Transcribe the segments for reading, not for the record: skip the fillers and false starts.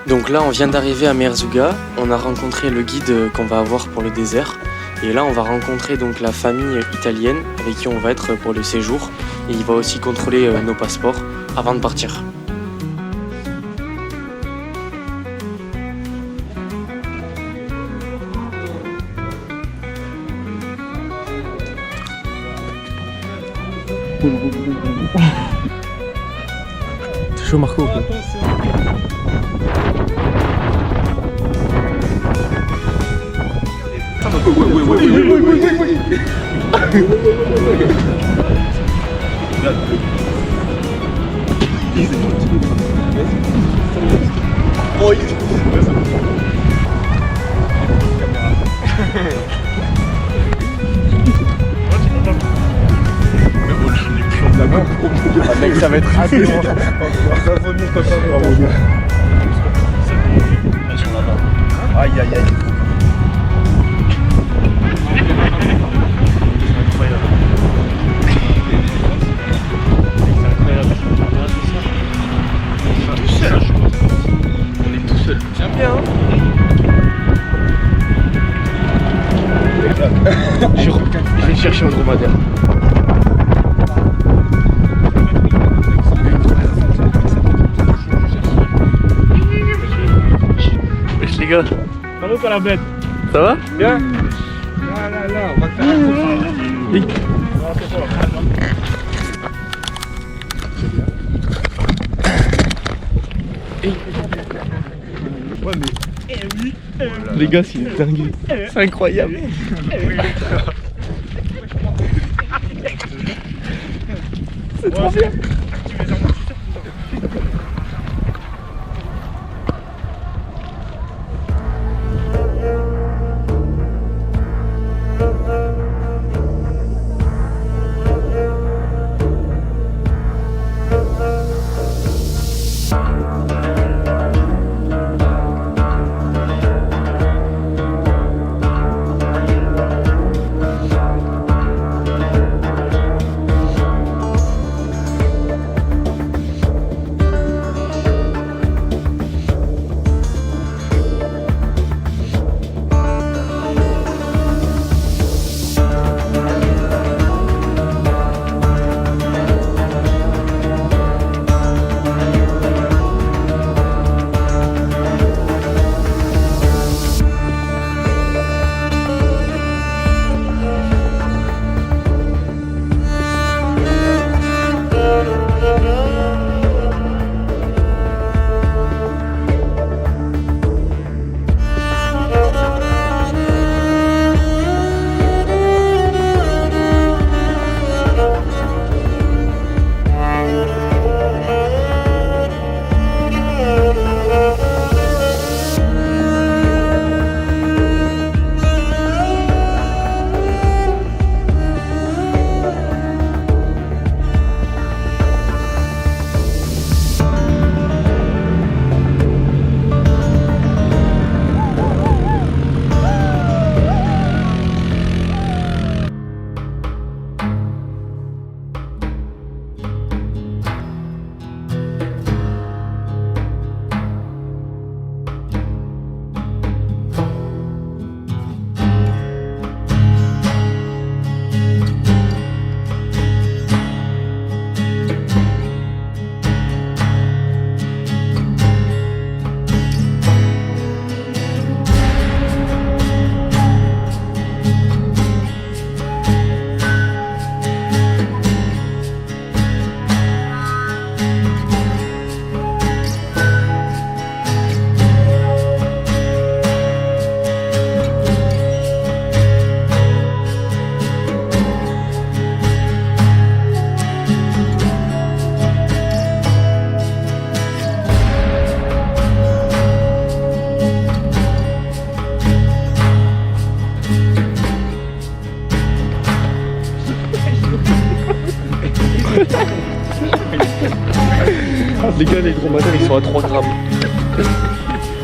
Donc là, on vient d'arriver à Merzouga. On a rencontré le guide qu'on va avoir pour le désert. Et là, on va rencontrer donc la famille italienne avec qui on va être pour le séjour. Et il va aussi contrôler nos passeports avant de partir. C'est chaud Marco quoi. Mec, ça va être assez long. Aïe aïe aïe. Tout seul. On est tout seul. J'aime bien. Je vais chercher un dromadaire. Les gars, Salut à la bête. ça va? Bien. Là, on va te faire un coup. Oui. Ouais, mais. Les gars, c'est dingue. C'est incroyable. C'est trop bien. Les gars, les gros matins, ils sont à 3 grammes.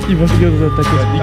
Ils vont finir dans un taco split.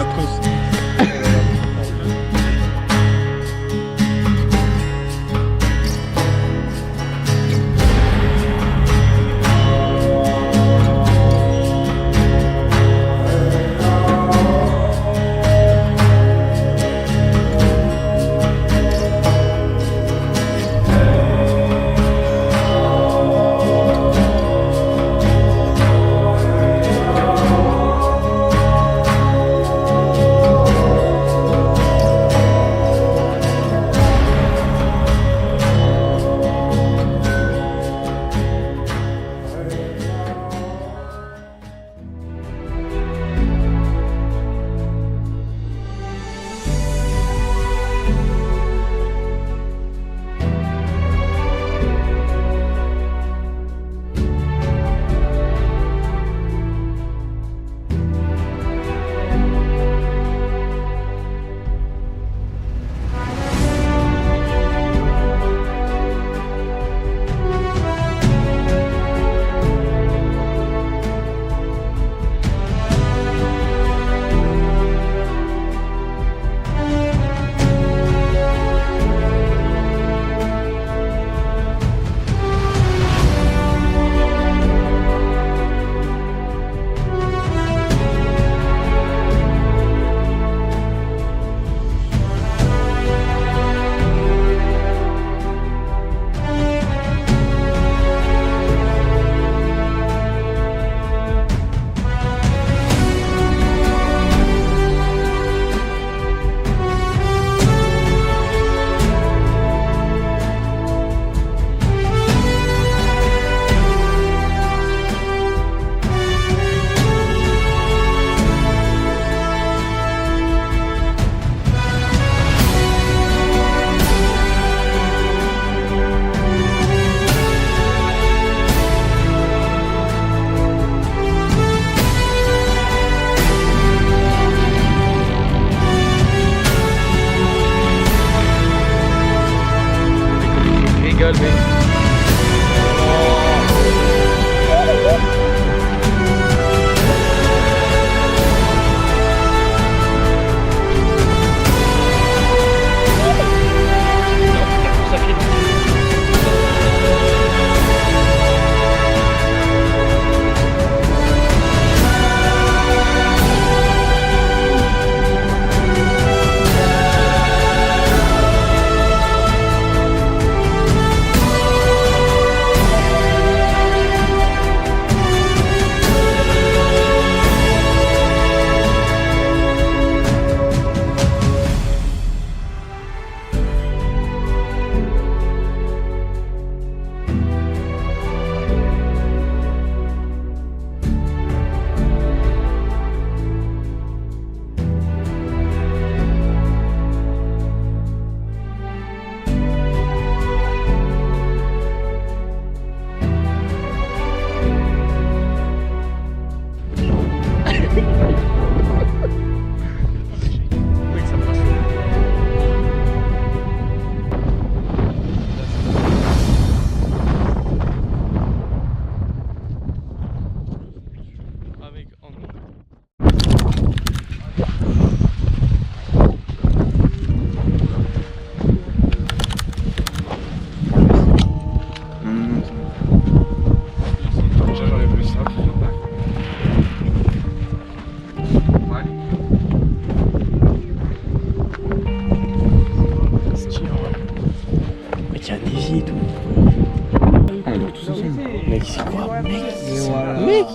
mec, c'est quoi? Mec,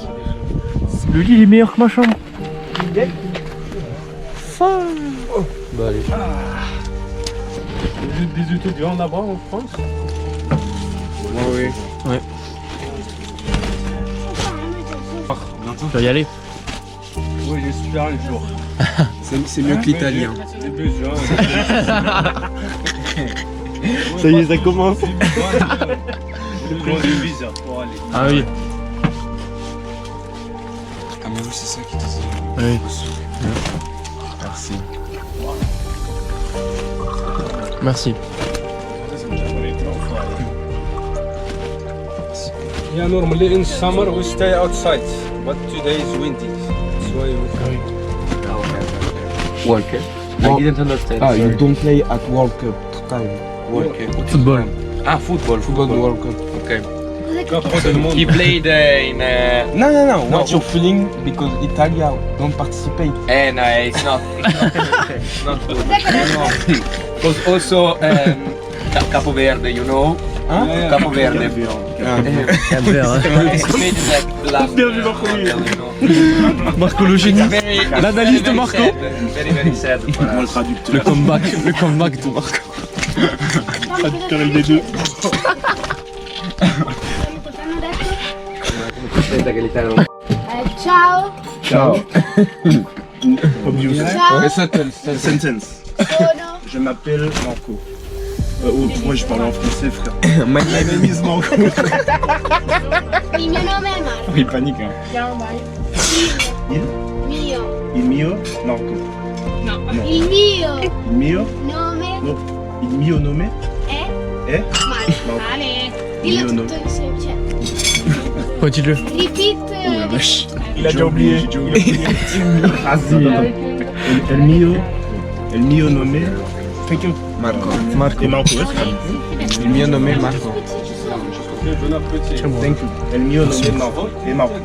le lit il est meilleur que ma chambre. Bah allez. Des étudiants là-bas en France. Oui. Ouais. Tu vas y aller. Oui, j'espère un jour. C'est mieux que l'italien. J'ai besoin. Ça y est, ça commence. J'ai besoin de visa pour aller. Ah oui. Ah mais oui, c'est ça qui disait. Oui. Merci. Merci. Yeah, normally in summer we stay outside, but today is windy. That's why we World Cup. I didn't understand. Ah, you sorry. don't play at World Cup time. World Cup. Football. Ah, football World Cup. Okay. Pas trop de monde. He played in. No. What's your feeling because Italia don't participate? And it's not not good. Because also Capo Verde, you know? Huh? Capo Verde. It's made like last Marco le génie. L'analyse de Marco. Very sad. Le comeback de Marco. Traducteur LB2. Ciao. Ciao. Ciao. Sentence. Sono. Je m'appelle Marco. Pourquoi je parle en français, frère? My name is Marco. Il mio nome è Marco. Il panique, hein. Mio. Il mio Marco. Il mio Il mio? nome No. Il mio nome? è Marco. Marco. Dillo Mio tutto insieme. Cioè, Redis-le. repeat. Il a déjà oublié. J'ai déjà oublié. El mio nome. Thank you. Marco. Et Marco, ouais. Il mio nome è Marco. Thank you. El mio nome è Marco. Et Marco.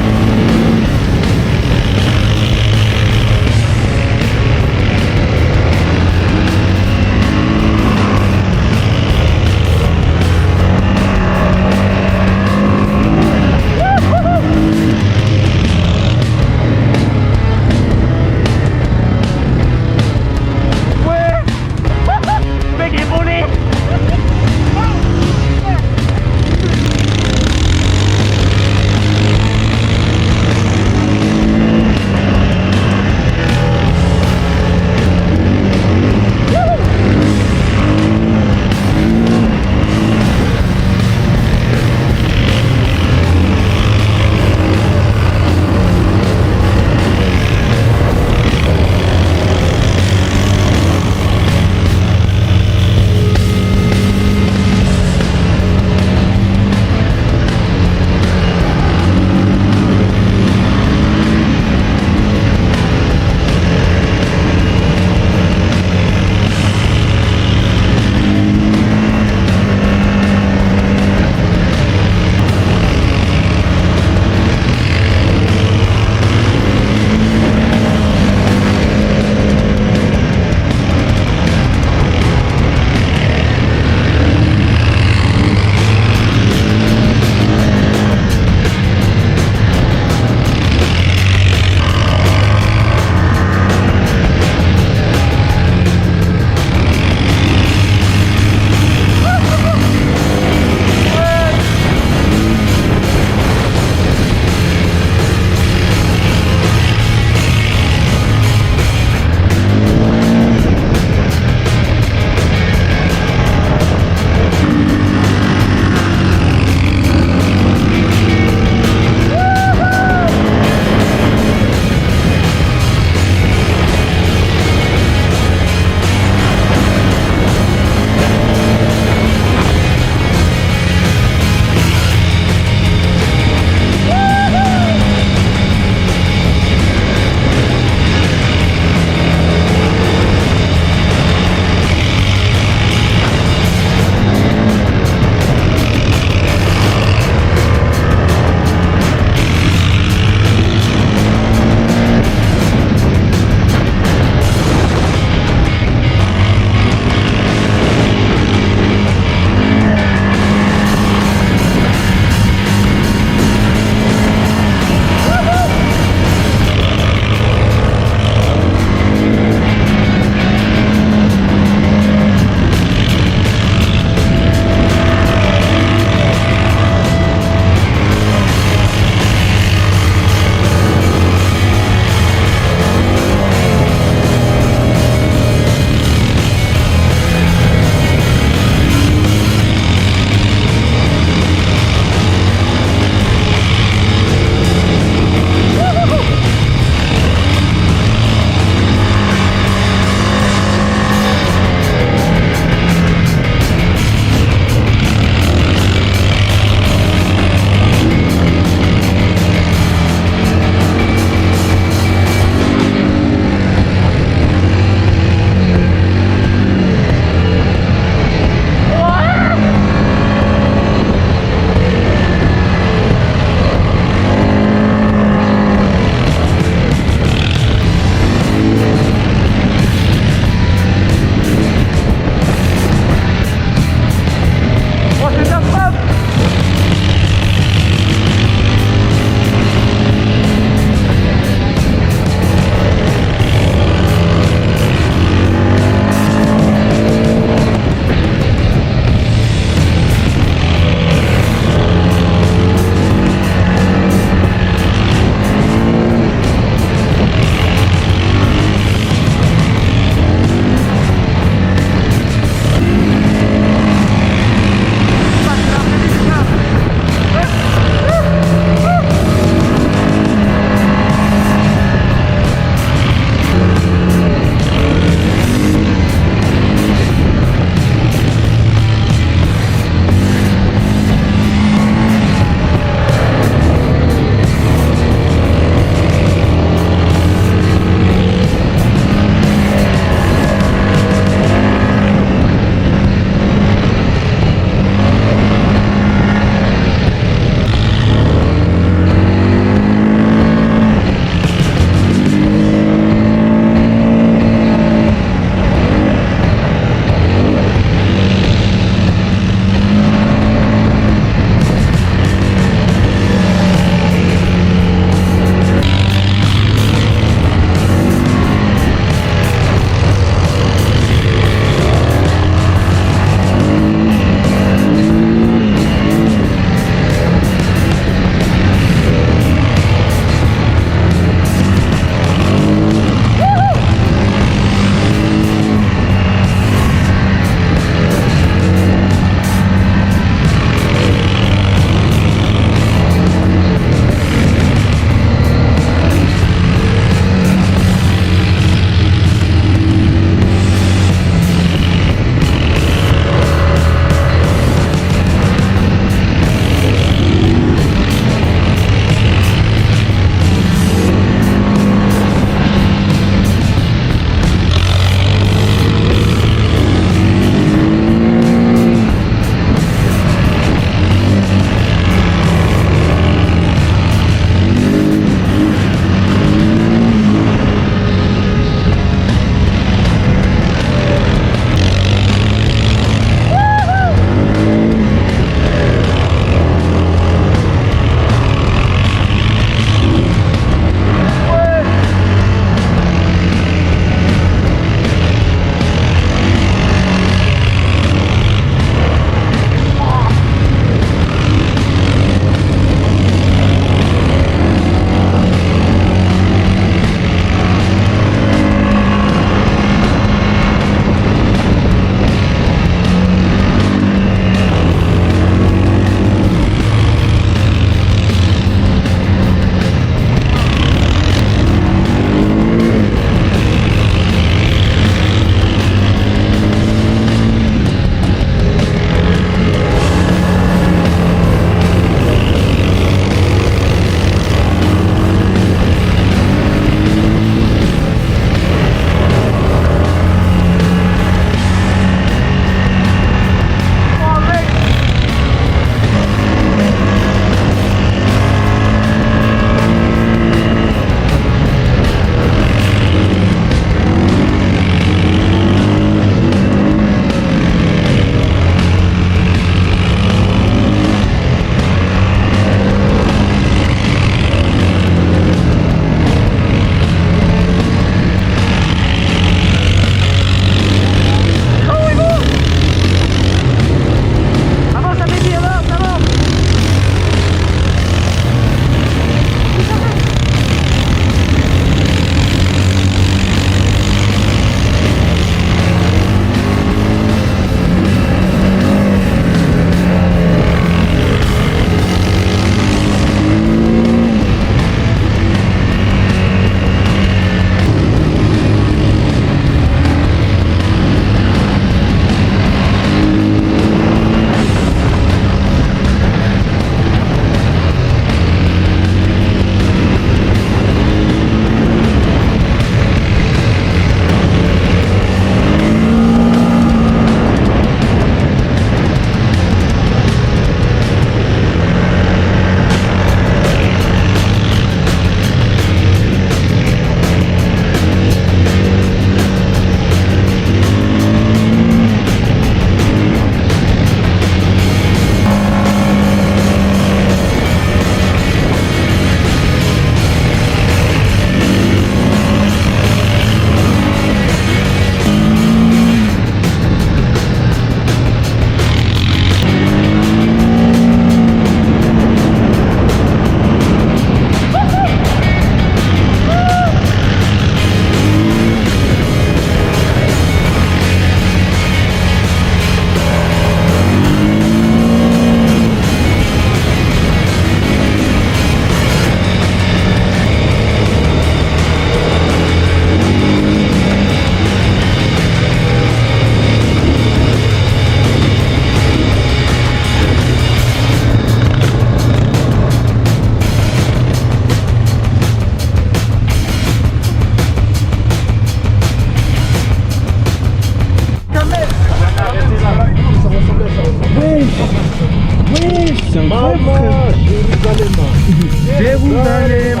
Jérusalem.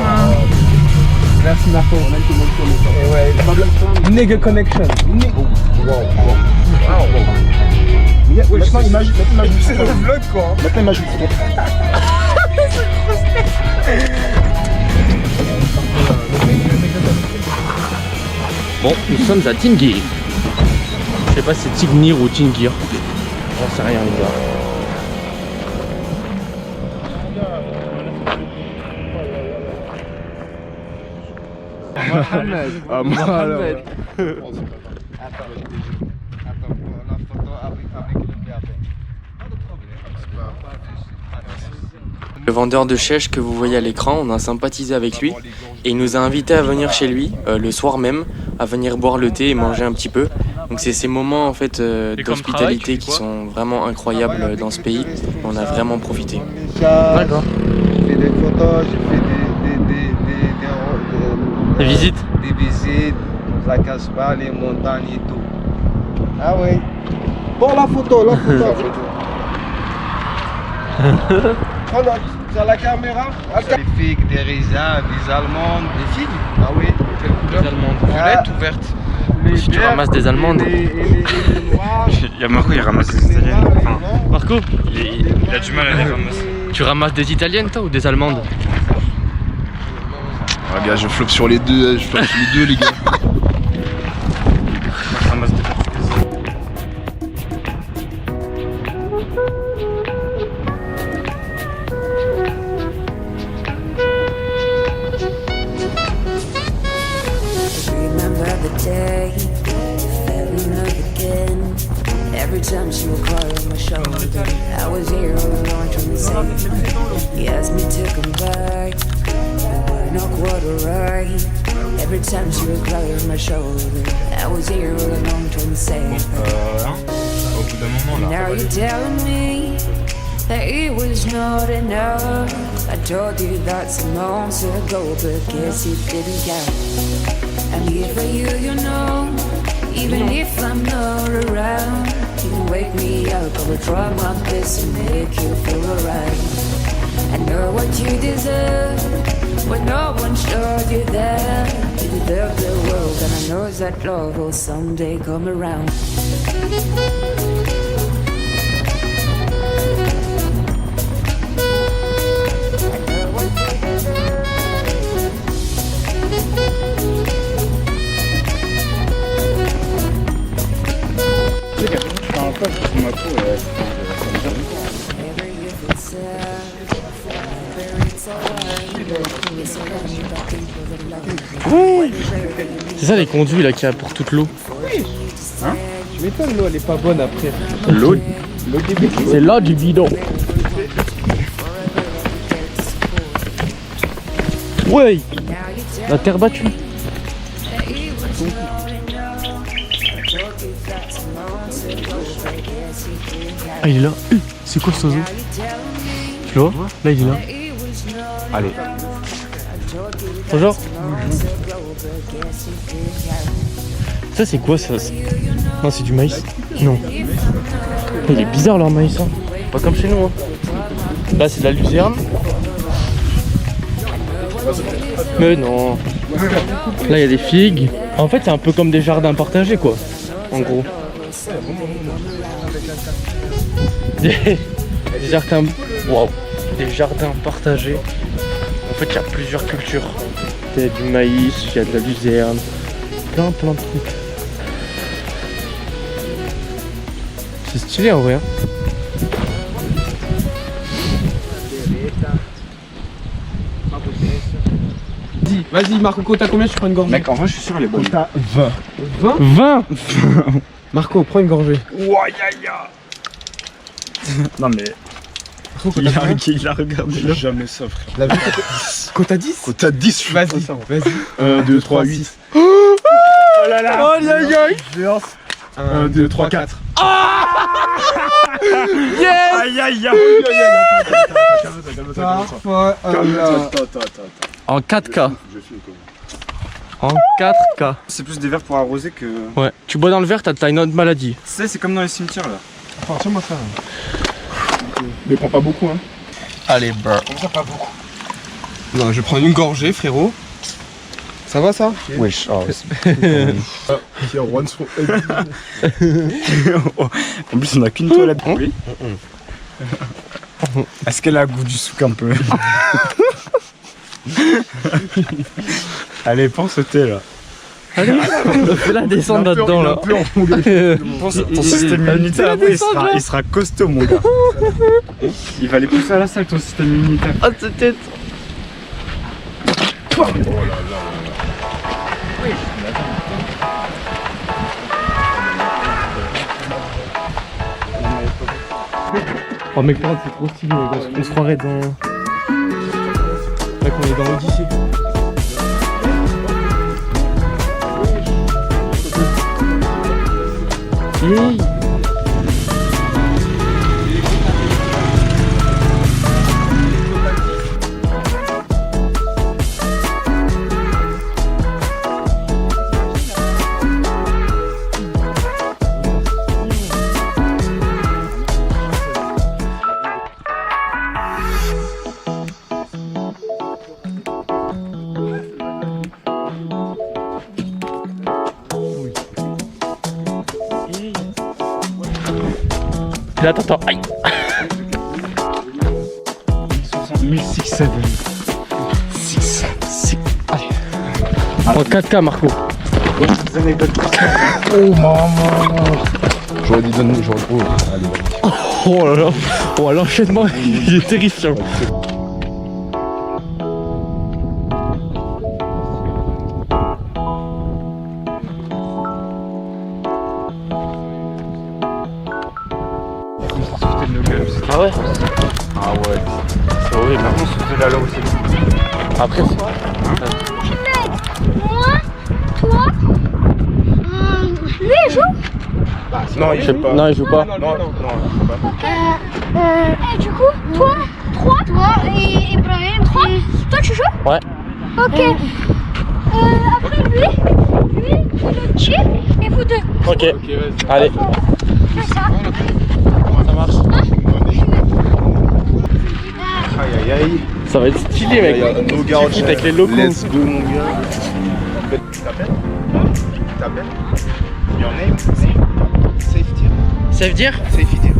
Merci Marco. Nigga connection. Maintenant, image c'est le vlog quoi. Maintenant, image Bon, nous sommes à Tingir. Je sais pas si c'est Tignir ou Tingir. J'en sais rien les gars. Mohamed. Le vendeur de chèche que vous voyez à l'écran, on a sympathisé avec lui et il nous a invités à venir chez lui le soir même, à venir boire le thé et manger un petit peu. Donc c'est ces moments en fait d'hospitalité qui sont vraiment incroyables dans ce pays. On a vraiment profité. D'accord. J'ai fait des photos, j'ai fait Des visites. des visites, la Casbah, les montagnes et tout. Ah oui. Bon, la photo. Regarde, c'est la caméra. Des figues, des raisins, des amandes. Des figues? Ah oui. Quelle couleur? Des allemandes. Violette ou verte? Si tu ramasses des allemandes. Il y a Marco, il ramasse des italiennes. Enfin, Marco, il a du mal à les ramasser. tu ramasses des italiennes toi ou des allemandes? Ah gars, je floppe sur les deux, les gars. Je ramasse des portugaises. Remember the day you fell in love again. Every time she would cry on my shoulder, I was here all alone trying to save me. He asked me to come back, but we're not quite alright. Every time she would cry on my shoulder, I was here all alone trying to save her. Au bout d'un moment là. Now you're telling me that it was not enough. I told you that some months ago, but guess you didn't care. I'm here for you, you know. Even if I'm not around, you can wake me up. I will try my best to make you feel alright. I know what you deserve, but no one showed you that. You deserve the world, and I know that love will someday come around. C'est ça les conduits là qui apportent toute l'eau. Tu m'étonnes, l'eau elle est pas bonne après. L'eau c'est là du bidon. Ouais. La terre battue. Ah il est là. C'est quoi ce oiseau? Tu vois? Là il est là. Allez. Bonjour. Ça c'est quoi ça? Non c'est du maïs. Non. Il est bizarre leur maïs hein. Pas comme chez nous hein. Là c'est de la luzerne. Mais non. Là il y a des figues. En fait c'est un peu comme des jardins partagés quoi. En gros. Des jardins. Waouh. Des jardins partagés. En fait il y a plusieurs cultures. Il y a du maïs, il y a de la luzerne. Plein de trucs. C'est stylé en vrai hein. Vas-y Marco, t'as combien? Tu prends une gorgée? Mec, en vrai, je suis sûr, elle est bonne. T'as 20. 20. Marco, prends une gorgée. Non, mais. Il a regardé là. Jamais ça, frère. La vie, Quota 10? Quota 10, Vas-y, vas-y. 1, 2, 3, 8. Oh là là. Aïe aïe aïe. 1, 2, 3, 4. Yes. Aïe aïe aïe. Parfois, En 4K. En 4K. C'est plus des verres pour arroser que. Ouais. Tu bois dans le verre, t'as une autre maladie. C'est comme dans les cimetières là. tiens-moi ça. Mais prends pas beaucoup, hein. Allez, bro. Comme ça, pas beaucoup. Non, je vais prendre une gorgée, frérot. Ça va ça? Wesh, oh, En plus, on a qu'une toilette. Oui. Est-ce qu'elle a le goût du souk un peu? Allez, pense au thé là. Fais-la descendre là-dedans là. Ton système immunitaire après, il sera costaud, mon gars. Il va aller pousser à la salle ton système immunitaire. Ah, cette tête. Oh mec, par contre, c'est trop stylé, on se croirait dans... Mec, on est dans l'Odyssée. Hey. Attends, aïe. 1006, 7. 6. Allez. En 4K, Marco. Oh maman. J'aurais dit donne-nous, oh, allez, Oh là là. Oh, l'enchaînement, il est terrifiant. Ah ouais? Ah ouais. C'est horrible. Par contre, c'était là où c'est. Après, Moi, toi, lui il joue. Non, il joue pas. Non, il joue pas. Non, il joue pas. Et du coup, toi et Ibrahim, toi tu joues? Ouais. Ok. Après lui, il tire et vous deux. Ok. Allez. C'est ça. Ça marche. Aïe aïe aïe. Ça va être stylé, mec. No gars avec les locaux. Let's go, mon gars. Tu t'appelles? Your name? Safety. Ça veut dire? Safety.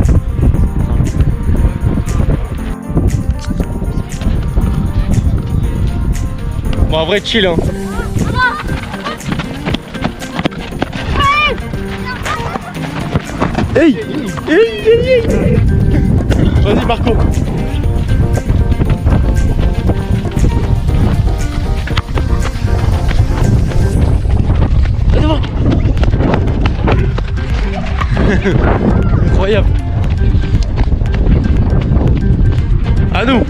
Bon, en vrai, chill, hein. Hey! Hey! Vas-y, Marco. Devant. Incroyable. À nous.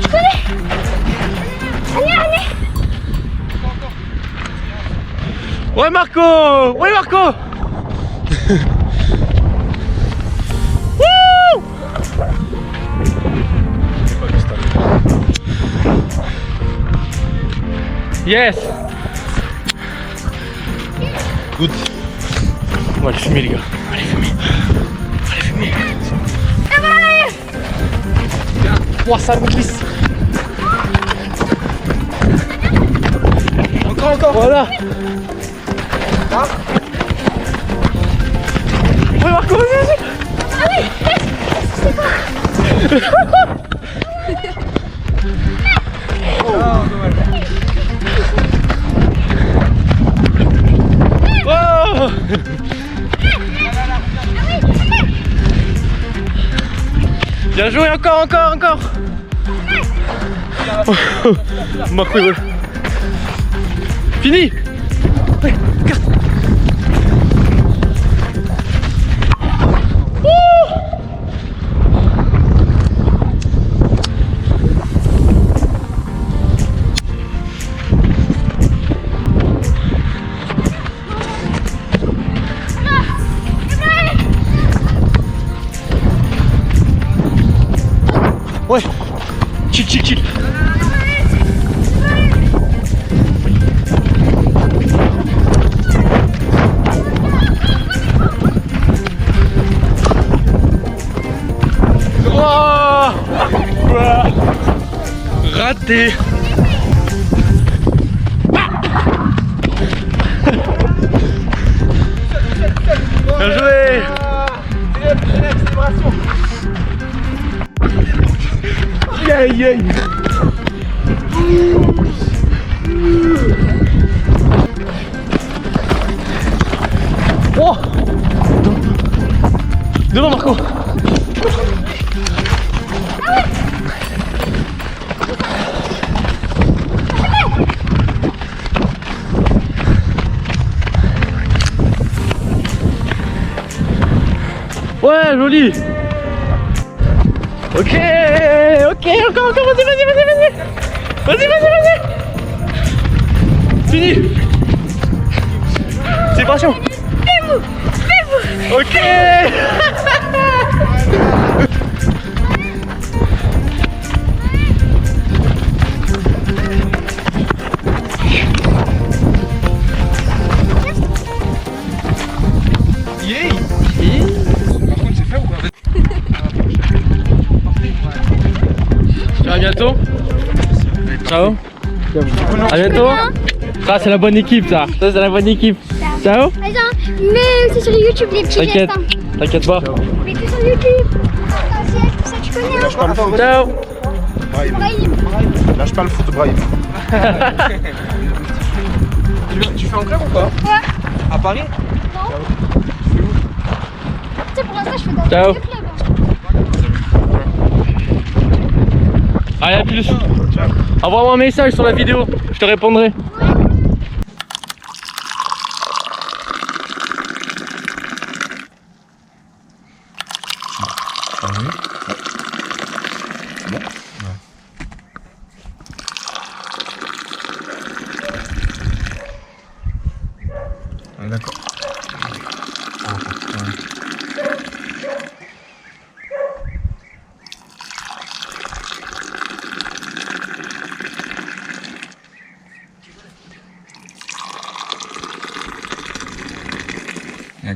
Tu connais? Allez. Ouais, Marco. Ouais, Marco. Wouh. Yes. Good. On va aller fumer, les gars. Allez fumer. Ouah, ça me glisse. Encore. Voilà. Ouais, Marco, vas-y. Oh. Bien joué, encore. Marco, il vole. Fini. Ouais, carte. Ouais. chill. Oh raté. Bien joué. Aïe aïe. Oh. Devant Marco. Ouais, joli. Ok, encore, vas-y. Fini. Séparation. Ok. À bientôt. Ciao. À bientôt. Ça c'est la bonne équipe ça. Ça c'est la bonne équipe. Ciao. Attends, mais c'est sur YouTube les petits T'inquiète. gestes. Hein. T'inquiète pas. Mais tout sur YouTube. Attends, ça tu connais. Hein. Ciao. Brahim. Lâche pas le foot, Brahim. Tu fais en club ou pas? Ouais. À Paris? Tu sais, pour l'instant, je fais dans Ciao. le club. Allez, à plus. Envoie-moi un message sur la vidéo, je te répondrai. D'accord.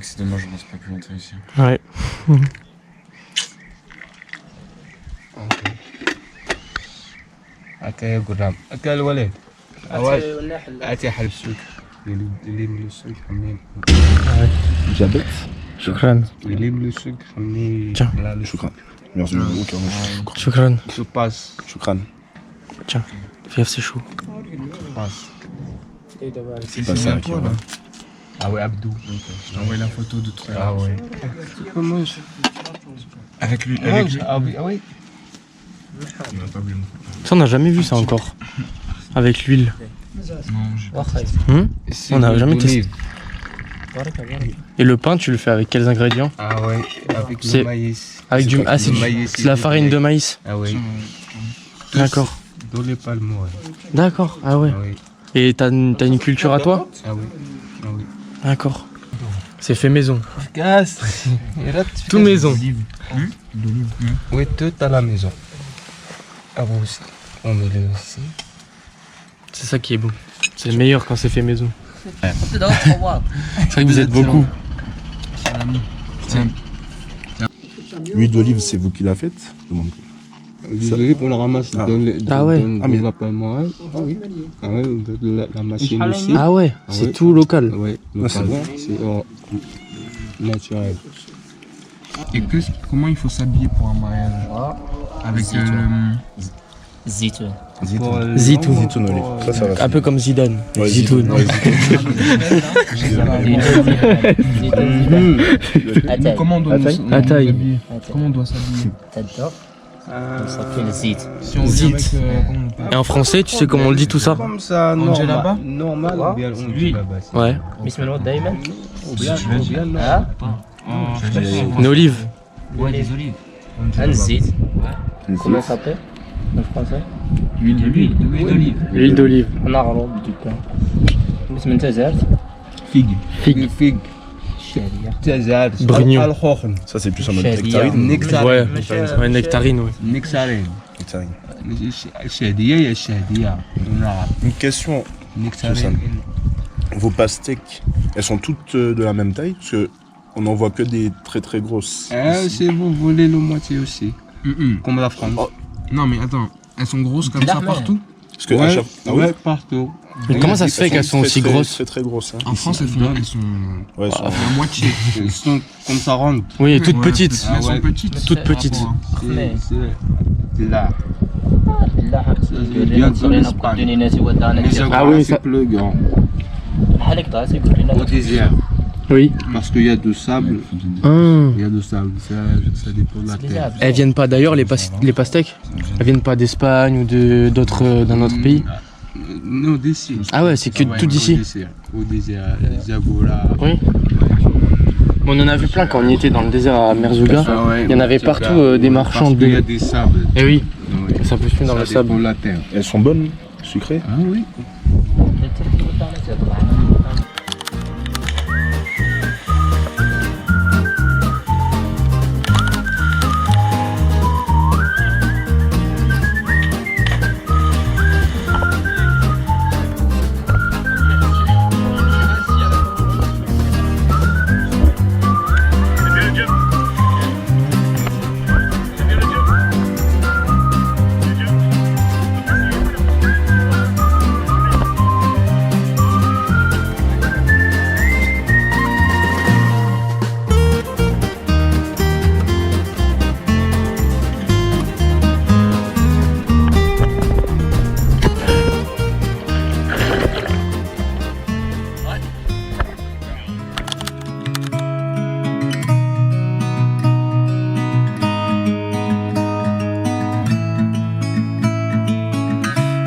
C'est dommage, je ne reste pas plus longtemps ici. Ouais. أتى قرام أتى الولد أتى حلب سوق اللي من السوق خمين Jabet. شكرا. اللي من السوق خمين Tiens. Choukran. Merci beaucoup. شكرا. Je passe Choukran. Tiens, fais c'est chaud. passe C'est pas ça qui va. ah ouais Abdou Je t'ai envoyé la photo de toi. ah ouais Avec lui. ah oui ah oui On n'a pas oublié. Ça on n'a jamais vu ça encore. Avec l'huile. Non, On n'a jamais testé. Et le pain tu le fais avec quels ingrédients? ah ouais avec C'est- le maïs Avec du pas c'est du du- maïs, c'est de la c'est farine du- de maïs. ah ouais D'accord. dans les palmes ouais D'accord. Ah ouais. ah oui Et t'as une culture à toi? ah oui ah oui D'accord. C'est fait maison. casse Tout maison. oui tout à la maison ah vous aussi on met le aussi C'est ça qui est bon. C'est meilleur quand c'est fait maison. C'est vrai que vous êtes beaucoup. L'huile d'olive, c'est vous qui la faites? Demande. Désolé pour le ramasse Ah. dans le Ah ouais. Ah, mais- l'appartement. Ah oui. Ah ouais, la machine ici. Ah ouais, c'est ouais. tout local. Ouais, c'est local. C'est naturel. Et comment il faut s'habiller pour un mariage? Avec Zitoun. Zitoun. Zitoun. Zitoun olive. Ça va. Un peu comme Zidane. Ouais, Zitoun. Ouais, Zitoun. comment on doit Ataï. nous habiller? Comment on doit s'habiller? T'adores? On s'appelle Zit. Si on vient Zit. avec. Comment on peut- Et en français, tu sais comment on le dit tout ça? Comme ça, On dit là-bas normal ou bien on dit là-bas. Ouais. بسم الله دايما. Ou bien non. Une olive. Ouais, des olives. Un zit. Comment ça s'appelle en français? L'huile d'olive. L'huile d'olive. En arabe du pain. بسم انت زرت. Figue. Figue. Figue. الشعرية. Tazar. Brugnon. Al-Khokhm. Ça, c'est plus en mode Chérie. nectarine. Nectarine. Ouais. Ouais, nectarine, ouais. Nectarine. Italie. Une question, Susan. Vos pastèques, elles sont toutes de la même taille? Parce qu'on n'en voit que des très très grosses. Si vous voulez le moitié aussi. Comme la France. Non mais attends, elles sont grosses comme ça partout? Parce que à chaque... Ouais, partout. Mais comment ça se fait qu'elles sont aussi grosses? Très très grosses. Hein. En France, elles sont Ouais, la moitié. Ils sont comme ça rondes. Oui, toutes petites. Elles sont petites. Toutes petites. C'est là. Ah oui, ça... C'est plus grand. Au désert. Oui. Parce qu'il y a du sable. Ah. Il y a du sable. Ça dépend de la terre. Elles viennent pas d'ailleurs, les pastèques? Elles viennent pas d'Espagne ou d'autres d'un autre pays? Non, d'ici. Ah ouais, c'est que tout d'ici? Au désert, les Agora. Oui. On en a vu plein quand on y était dans le désert à Merzouga. Il y en avait partout des marchands Il y a des sables. Eh oui, ça peut se mettre dans le sable. Pour la terre. Elles sont bonnes, sucrées? Ah oui.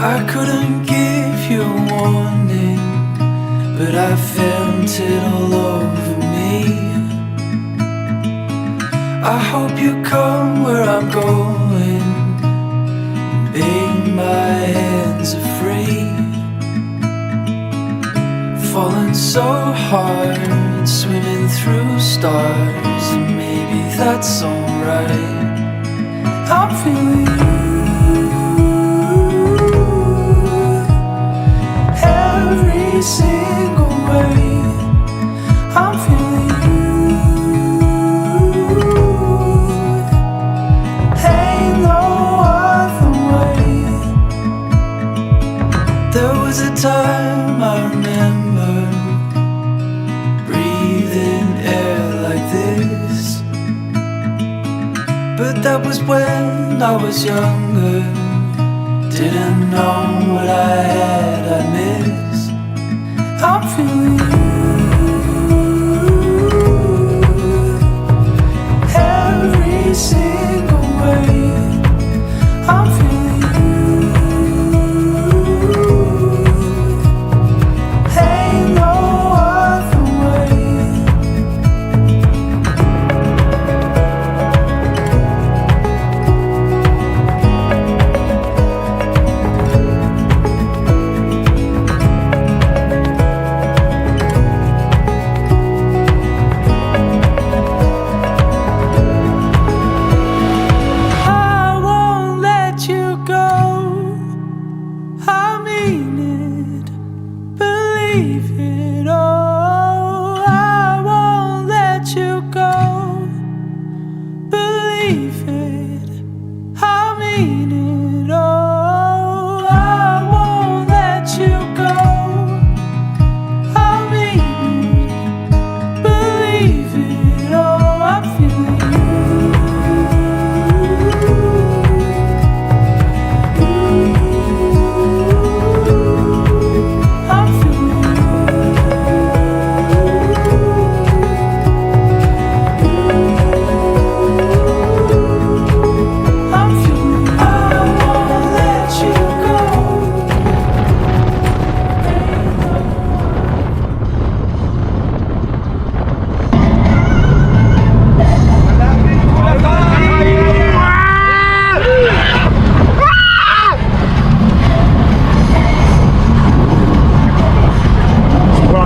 I couldn't give you a warning, but I felt it all over me. I hope you come where I'm going, babe, my hands are free. Falling so hard, swimming through stars, and maybe that's alright. I'm feeling you. Every single way, I'm feeling you. Ain't no other way. There was a time I remember breathing air like this, but that was when I was younger. Didn't know what I had, I missed. I'm feeling you. Every single way, I'm feeling you. Ain't no other way.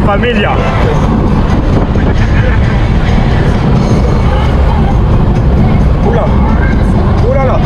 Familia. Oula. Oh là là.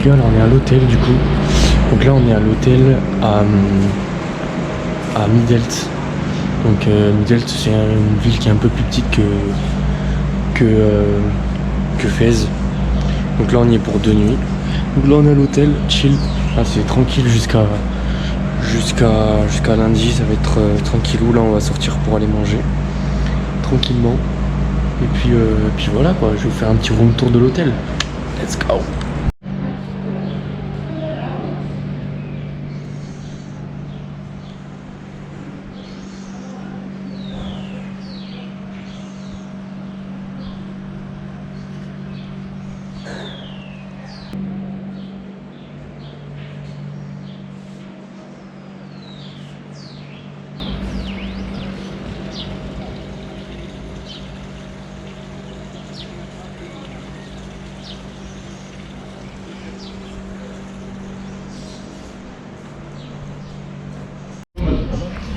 gars, là on est à l'hôtel du coup. Donc là on est à l'hôtel à Midelt. Donc Midelt c'est une ville qui est un peu plus petite que Fès. Donc là on y est pour 2 nuits. Donc là on est à l'hôtel, chill. Là c'est tranquille jusqu'à lundi, ça va être tranquillou. Là on va sortir pour aller manger tranquillement. Et puis voilà quoi, je vais vous faire un petit room tour de l'hôtel. Let's go.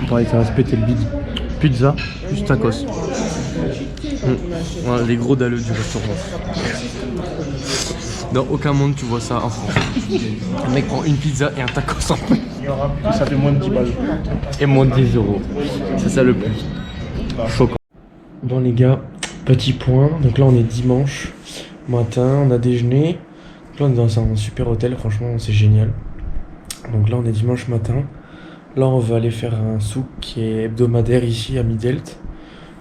Pareil, ça va se péter le bide. Pizza, plus tacos. Voilà, les gros dalleux du restaurant. Dans aucun monde tu vois ça en France. Un mec prend une pizza et un tacos en plus. Ça fait moins de 10 balles. Et moins de 10 euros. C'est ça le plus choquant. Bon les gars, petit point. Donc là on est dimanche matin, on a déjeuné. Donc là on est dans un super hôtel, franchement c'est génial. Donc là on est dimanche matin. Là on va aller faire un souk qui est hebdomadaire ici à Midelt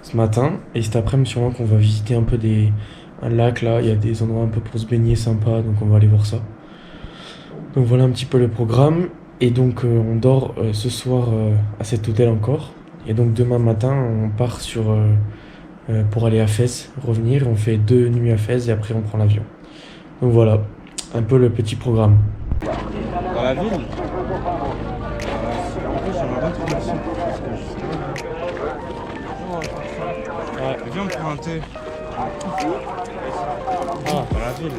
ce matin. Et cet après-midi sûrement qu'on va visiter un peu un lac là. Il y a des endroits un peu pour se baigner sympa, donc on va aller voir ça. Donc voilà un petit peu le programme. Et donc on dort ce soir à cet hôtel encore. Et donc demain matin on part pour aller à Fès, revenir. On fait 2 nuits à Fès et après on prend l'avion. Donc voilà, un peu le petit programme. Dans la ville? Ouais, viens me prendre un thé. Ah, dans la ville.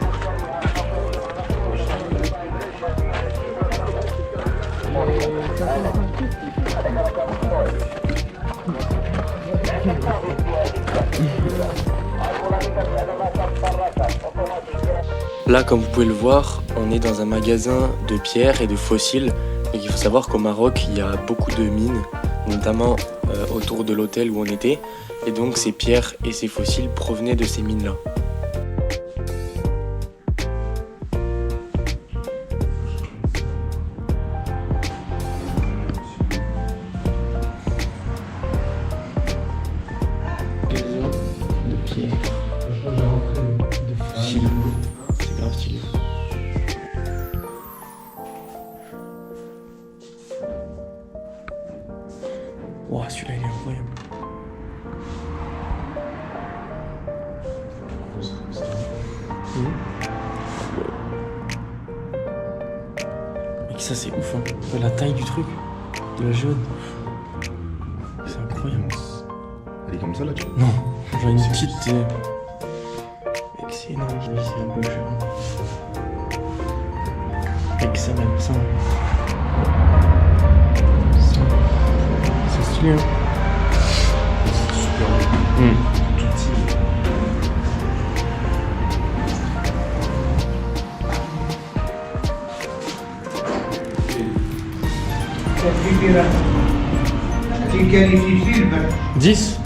Là, comme vous pouvez le voir, on est dans un magasin de pierres et de fossiles. Donc, il faut savoir qu'au Maroc, il y a beaucoup de mines, notamment autour de l'hôtel où on était. Et donc, ces pierres et ces fossiles provenaient de ces mines-là. De pierres, de fossiles, c'est grave stylé. Wow, celui-là il est incroyable. Mec, ça c'est ouf, hein. La taille du truc, de la jaune. C'est incroyable. Elle est comme ça là, tu vois? Non, genre une petite. Mec, c'est énorme, c'est un peu cher. Mec, ça même ça. C'est stylé, hein. C'est super beau. Tout petit. « 10 »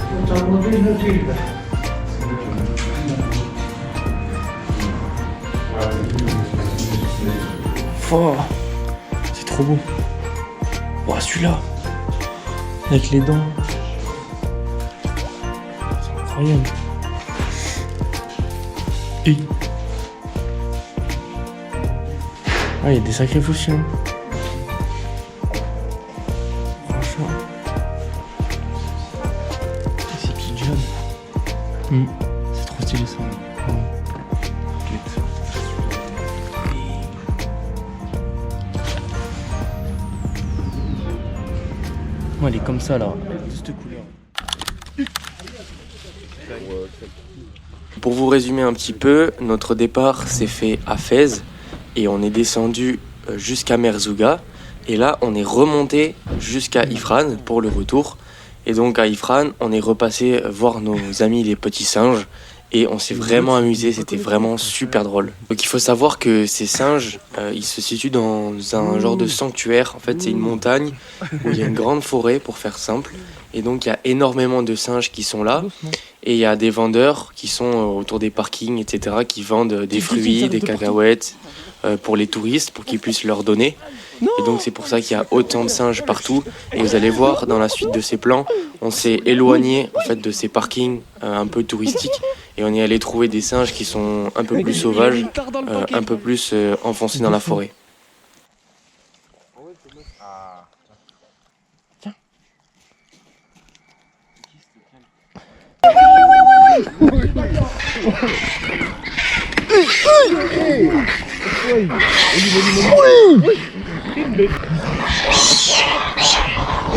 Fort. C'est trop beau. Oh, celui-là. Avec les dents. C'est incroyable. Et... ah, il y a des sacrés fossiles. Franchement. Ces petites jaunes. C'est trop stylé ça. Moi, elle est comme ça là, de cette couleur. Pour vous résumer un petit peu, notre départ s'est fait à Fès et on est descendu jusqu'à Merzouga. Et là, on est remonté jusqu'à Ifrane pour le retour. Et donc à Ifrane, on est repassé voir nos amis les petits singes. et on s'est vraiment amusé, c'était vraiment super drôle. Donc il faut savoir que ces singes, ils se situent dans un genre de sanctuaire. En fait, c'est une montagne où il y a une grande forêt, pour faire simple. Et donc il y a énormément de singes qui sont là. Et il y a des vendeurs qui sont autour des parkings, etc., qui vendent des fruits, des cacahuètes pour les touristes, pour qu'ils puissent leur donner. Et donc c'est pour ça qu'il y a autant de singes partout. Et vous allez voir, dans la suite de ces plans, on s'est éloigné en fait de ces parkings un peu touristiques. Et on est allé trouver des singes qui sont un peu plus sauvages, un peu plus enfoncés dans la forêt.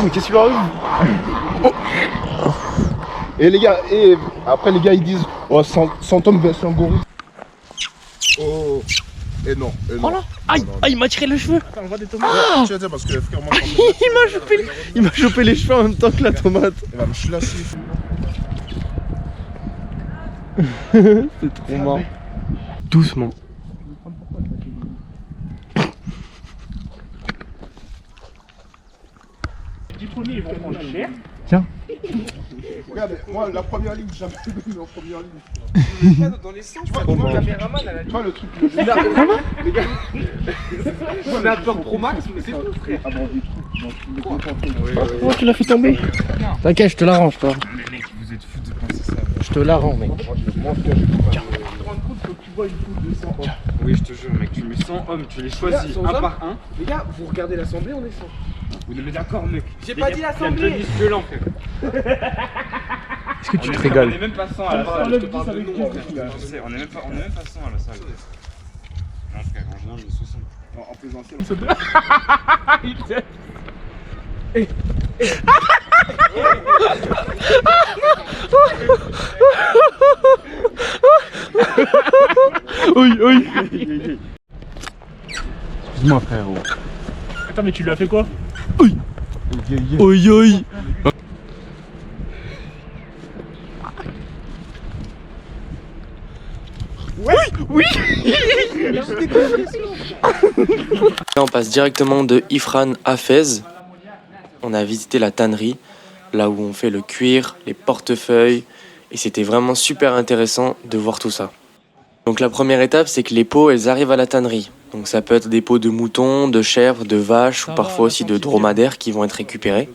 Mais qu'est-ce qui lui arrive? Et les gars, et après les gars ils disent oh 100 hommes versus un gorille. Oh. Et non, et non. Oh là. Aïe, non, non. Ah, il m'a tiré les cheveux. On va des tomates. Ah, tu sais, parce que frère, moi, il m'a chopé les cheveux en même temps que la tomate. Je suis là, si. C'est trop marrant. Doucement. Les 10 premiers, ils vont prendre cher. Tiens. Regardez, moi la première ligne, jamais vu en première ligne. Dans les sens, tu vois, le caméraman, tu vois le truc. Les gars, on a peur Pro Max, mais c'est tout, frère. Ah bon, du truc. Oh, tu l'as fait tomber. T'inquiète, je te la range, toi. Les mecs, vous êtes fous de penser ça. Je te la rends, mec. Oui, je te jure, mec, tu mets 100 hommes, tu les choisis un par un. Les gars, vous regardez l'assemblée, on est 100. Vous êtes d'accord, mec? J'ai pas dit l'assemblée. violent, frère. Est-ce que tu te régales? On est même pas 100 à la salle, je te parle de nom, frère. Je sais, on est même pas 100 à la salle. Non, frère, en général, on est 60. En présentiel. Oui, oui. Excuse-moi, frérot. Attends, mais tu lui as fait quoi? Oui. Oui, oui. Oui. Là, on passe directement de Ifrane à Fès. On a visité la tannerie, là où on fait le cuir, les portefeuilles, et c'était vraiment super intéressant de voir tout ça. Donc la première étape, c'est que les peaux, elles arrivent à la tannerie. Donc ça peut être des peaux de moutons, de chèvres, de vaches, ou parfois aussi de dromadaires qui vont être récupérées.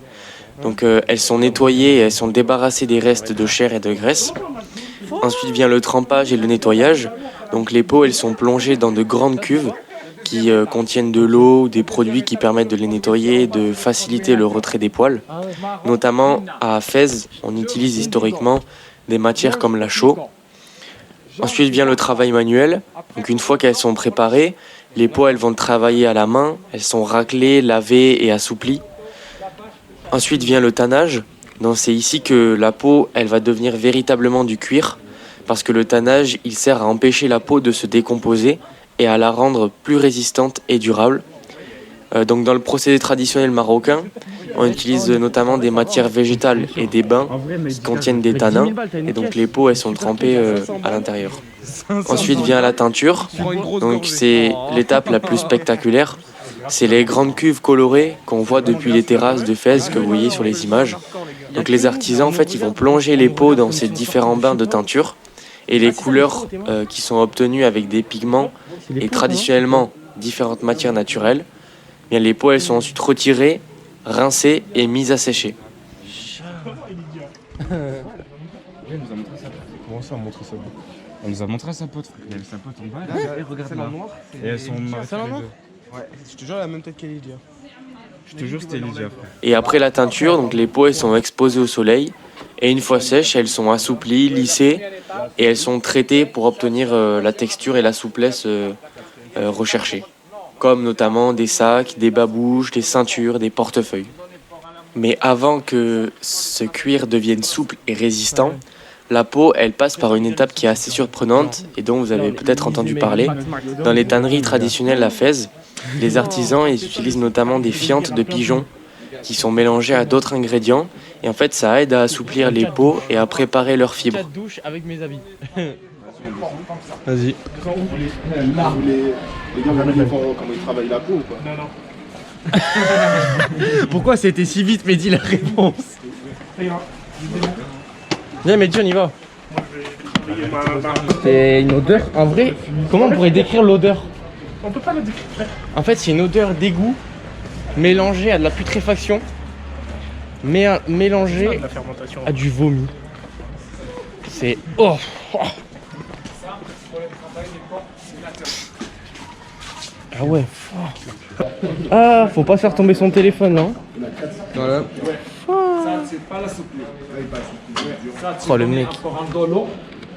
Donc elles sont nettoyées et elles sont débarrassées des restes de chair et de graisse. Ensuite vient le trempage et le nettoyage. Donc les peaux, elles sont plongées dans de grandes cuves qui contiennent de l'eau ou des produits qui permettent de les nettoyer et de faciliter le retrait des poils. Notamment à Fès, on utilise historiquement des matières comme la chaux. Ensuite vient le travail manuel. Donc une fois qu'elles sont préparées, les peaux elles vont travailler à la main, elles sont raclées, lavées et assouplies. Ensuite vient le tannage. Donc c'est ici que la peau elle va devenir véritablement du cuir, parce que le tannage il sert à empêcher la peau de se décomposer et à la rendre plus résistante et durable. Donc dans le procédé traditionnel marocain, on utilise notamment des matières végétales et des bains qui contiennent des tanins, et donc les peaux elles sont trempées à l'intérieur. Ensuite vient la teinture, donc c'est l'étape la plus spectaculaire. C'est les grandes cuves colorées qu'on voit depuis les terrasses de Fès que vous voyez sur les images. Donc les artisans en fait ils vont plonger les peaux dans ces différents bains de teinture, et les couleurs qui sont obtenues avec des pigments et traditionnellement différentes matières naturelles, bien les peaux elles sont ensuite retirées, rincées et mises à sécher. Comment ça, montrer sa pote? Elle nous a montré sa pote, frère. Il y avait sa pote en bas. Et regarde là. Et elles sont mariées. Ouais, je te jure, la même tête qu'Elydia. Je te jure, c'était Lydia, frère. Et après la teinture, donc les peaux elles sont exposées au soleil, et une fois sèches, elles sont assouplies, lissées, et elles sont traitées pour obtenir la texture et la souplesse recherchées, comme notamment des sacs, des babouches, des ceintures, des portefeuilles. Mais avant que ce cuir devienne souple et résistant, la peau, elle passe par une étape qui est assez surprenante et dont vous avez peut-être entendu parler. Dans les tanneries traditionnelles à Fès, les artisans ils utilisent notamment des fientes de pigeons qui sont mélangés à d'autres ingrédients. Et en fait, ça aide à assouplir les peaux et à préparer leurs fibres. Quatre douches avec mes habits. Vas-y. Les gars, vous comment ils travaillent la peau ou quoi? Non, non. Pourquoi c'était si vite, Mehdi, la réponse? Viens, Mehdi, on y va. C'est une odeur. En vrai, comment on pourrait décrire l'odeur? On peut pas le décrire. En fait, c'est une odeur d'égout mélangée à de la putréfaction, mais mélangée La fermentation. à du vomi. C'est... Oh, oh. Ah ouais. Ah, faut pas faire tomber son téléphone, non? Voilà. Oh, le mec.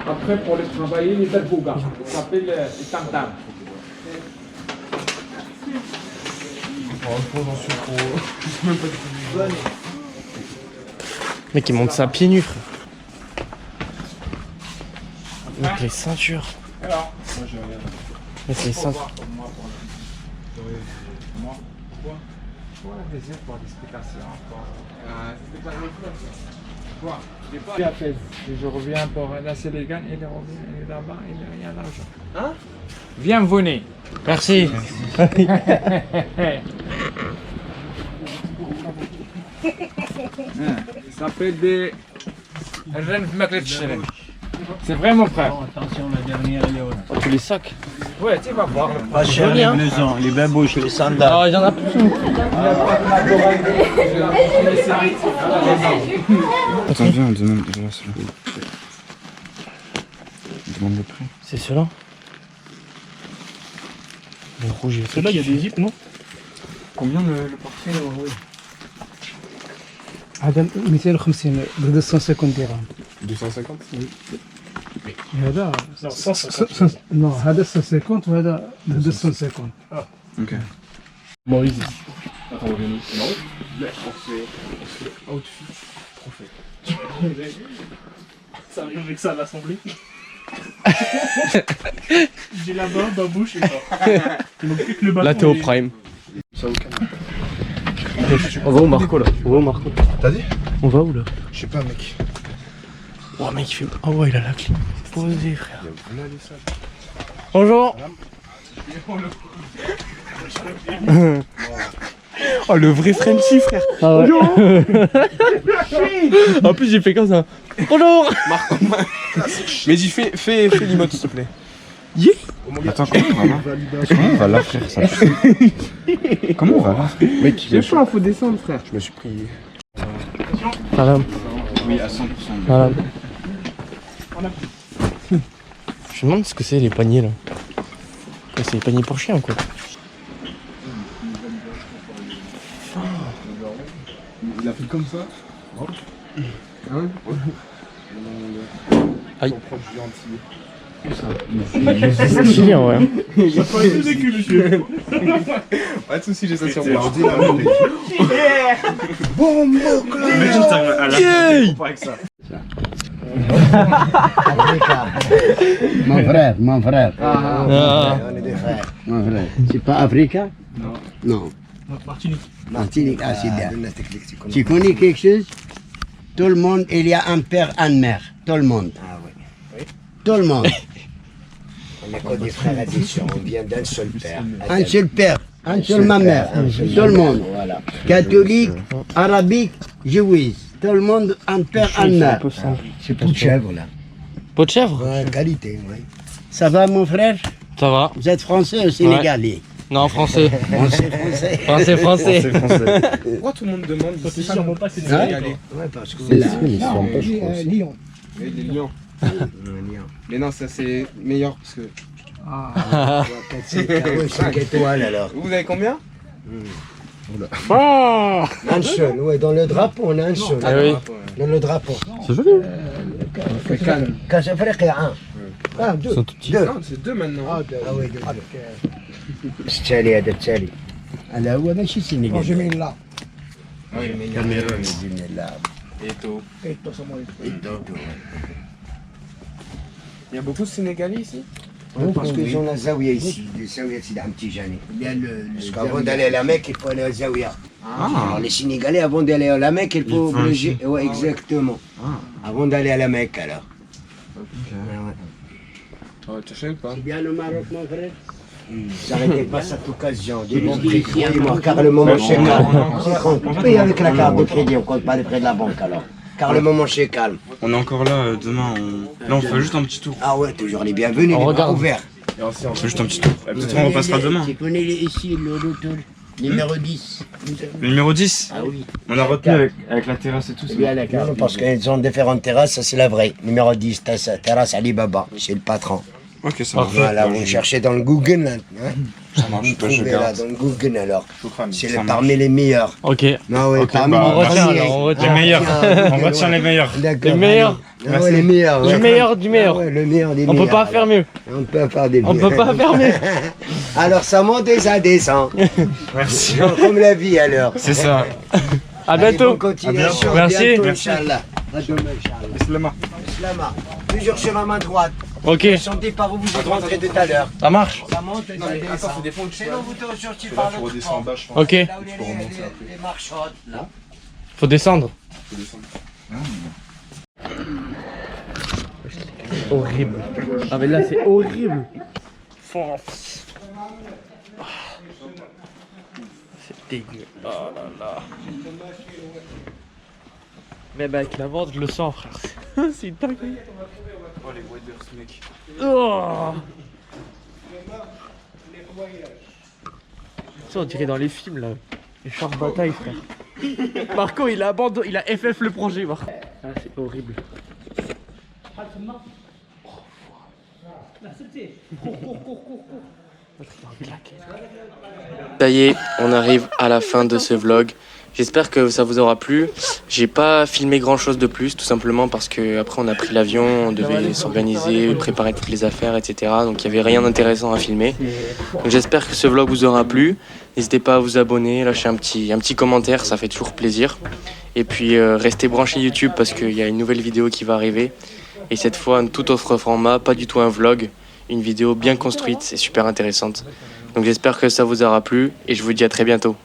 Après, pour les travailler, les berbougas. Ça s'appelle les tam-tam. Mec, il monte ça pieds nus, frère. Mec, les ceintures. Mec, les ceintures. Je reviens pour la Sénégal, il est là-bas, il y a l'argent. Hein? Bienvenue. Merci. Ça s'appelle des... C'est vrai mon frère. Attention, la dernière, elle est haute. Oh, tu les sacs. Ouais, tu vas voir. Pas cher les blousons, les babouches, les sandales. Ah, il y en a plus. Attends, viens, on demande déjà cela. On demande le prix. C'est ceux-là. Le rouge, il Ceux-là, il y a des zips, non? Combien le portrait là? Oui. هذا 250 ب 250 درهم 250 هذا Non, 150. نو هذا 150 وهذا 250 Ok. Bon, easy. Attends, on vient de... Non, là, on fait outfit prophète. Ça arrive avec ça à l'assemblée. J'ai la main, ma bouche et ça. Il manque plus que le bâton. Là, t'es au et- prime. Ça au Canada. On va où, Marco, là? On va où, Marco? T'as dit? On va où, là? Je sais pas, mec. Oh, mec, il fait... Oh, ouais, il a la clim. Posé, frère. Voilà les salles. Bonjour. Oh, le vrai Frenchie, frère. Ah ouais. En plus, j'ai fait comme ça. Bonjour. Mais j'y fais l'imote, s'il te plaît. Yeah. Attends, comment on va là, frère, ça? Comment on va là? Mec, Je sais pas, faut descendre frère. je me suis pris. Salam. Oui, à 100%. Salam. Je me demande ce que c'est les paniers là. Ouais, c'est les paniers pour chiens quoi. Il a fait comme ça. Aïe. Gentil. C'est stylé en vrai. J'ai pas été vécu, monsieur. Pas de soucis, j'ai ça sur On moi. dit la vérité. Bon, Imagine, t'arrives à la Yeah. pas avec ça. Mon frère, mon frère. Ah. On est des frères. Mon frère. Tu es pas africain? Non. Non. Martinique. Martinique, ah c'est bien. Tu connais quelque chose? Tout le monde, il y a un père, une mère. Tout le monde. Ah oui. Tout le monde. On n'est que des frères additions, on vient d'un seul père. Un seul père, un seul ma mère. Tout le monde. Voilà. Catholique, arabique, juif. Tout le monde, un père, une mère. C'est pour de chèvre là. Pot de chèvre? Ouais, qualité, oui. Ça va mon frère? Ça va. Vous êtes français ou sénégalais? Non, français. Français, français. Français, français. Pourquoi tout le monde demande C'est ici sûrement pas, c'est des Hein? Sénégalais. Ouais, parce que C'est là, sûr, ils sont pas, je crois. Lyon. Oui, les lions. Lyon. Mais non, ça c'est meilleur parce que. Ah, ouais, 5 étoiles alors. Vous avez combien? Ah. Un seul, ouais, dans le drapeau, on a un seul. Ah oui. Dans le drapeau. C'est joli. Casablanca, un. Ah, deux. Ils sont tout petits. Deux. Non, c'est deux maintenant. Ah oui, deux. التالي هذا التالي هذا هو ماشي سينيغالي جميل الله كاميرون جميل الله Eto. ايتو Il y a beaucoup de Sénégalais ici? parce qu'ils ont la zaouia ici, le zaouia Sidi Amtijani. Parce qu'avant d'aller à la Mecque, il faut aller à la zaouia. Alors, les Sénégalais, avant d'aller à la Mecque, il faut obliger. Ouais, exactement. Avant d'aller à la Mecque, alors. Tu sais pas? C'est bien le Maroc, mon frère. N'arrêtez pas cette occasion. Des bons prix, croyez-moi, car le moment c'est calme. C'est quand on paye avec la carte de crédit, on compte pas les frais de la banque alors. Car le moment c'est calme. On est encore là demain. Là, on fait juste un petit tour. Ah ouais, toujours les bienvenus, les bras ouverts. On fait juste un petit tour. Peut-être on repassera demain. Tu connais ici le retour numéro 10. Le numéro 10? Ah oui. On a retenu avec la terrasse et tout. C'est bien la carte. Non, parce qu'ils ont différentes terrasses, ça c'est la vraie. Numéro 10, terrasse Alibaba, c'est le patron. Ok, ça marche. Voilà, vous cherchez dans le Google, là. Hein, ça marche, vous trouvez là, dans le Google alors. C'est parmi les meilleurs. Ok. Ah ouais, okay, parmi on retient alors, on retient. Les meilleurs. On retient les meilleurs. Les meilleurs. Ah ouais, les meilleurs. Le meilleur du meilleur. Ah ouais, le meilleur des on meilleurs. peut pas faire mieux. On peut faire des mieux. On peut pas faire mieux. Alors ça monte et ça descend. Merci. Genre, comme la vie alors. C'est ça. À bientôt. Continuation. Merci. Bientôt, Inch'Allah. À demain, Inch'Allah. Islama. Islama. Toujours sur la main droite. Ok. Sentez par où vous êtes rentré tout à l'heure. Ça marche. Ça monte et ça descend. Sinon vous te ressortez par l'autre pente. Ok. Là où il y a les marches hautes, là. Faut descendre. Horrible. Ah mais là c'est horrible. C'est dégueu. Oh là là. Même avec la vente je le sens frère. C'est dingue. Oh les waders mec. Oh. Ça on dirait dans les films là. Les chars de bataille frère. Marco il a abandonné, il a FF le projet Marco. Ah c'est horrible. Ça y est, on arrive à la fin de ce vlog. J'espère que ça vous aura plu. J'ai pas filmé grand chose de plus, tout simplement parce que après on a pris l'avion, on devait s'organiser, préparer toutes les affaires, etc. Donc il y avait rien d'intéressant à filmer. Donc j'espère que ce vlog vous aura plu. N'hésitez pas à vous abonner, lâcher un petit commentaire, ça fait toujours plaisir. Et puis restez branchés YouTube parce qu'il y a une nouvelle vidéo qui va arriver. Et cette fois un tout autre format, pas du tout un vlog, une vidéo bien construite et super intéressante. Donc j'espère que ça vous aura plu et je vous dis à très bientôt.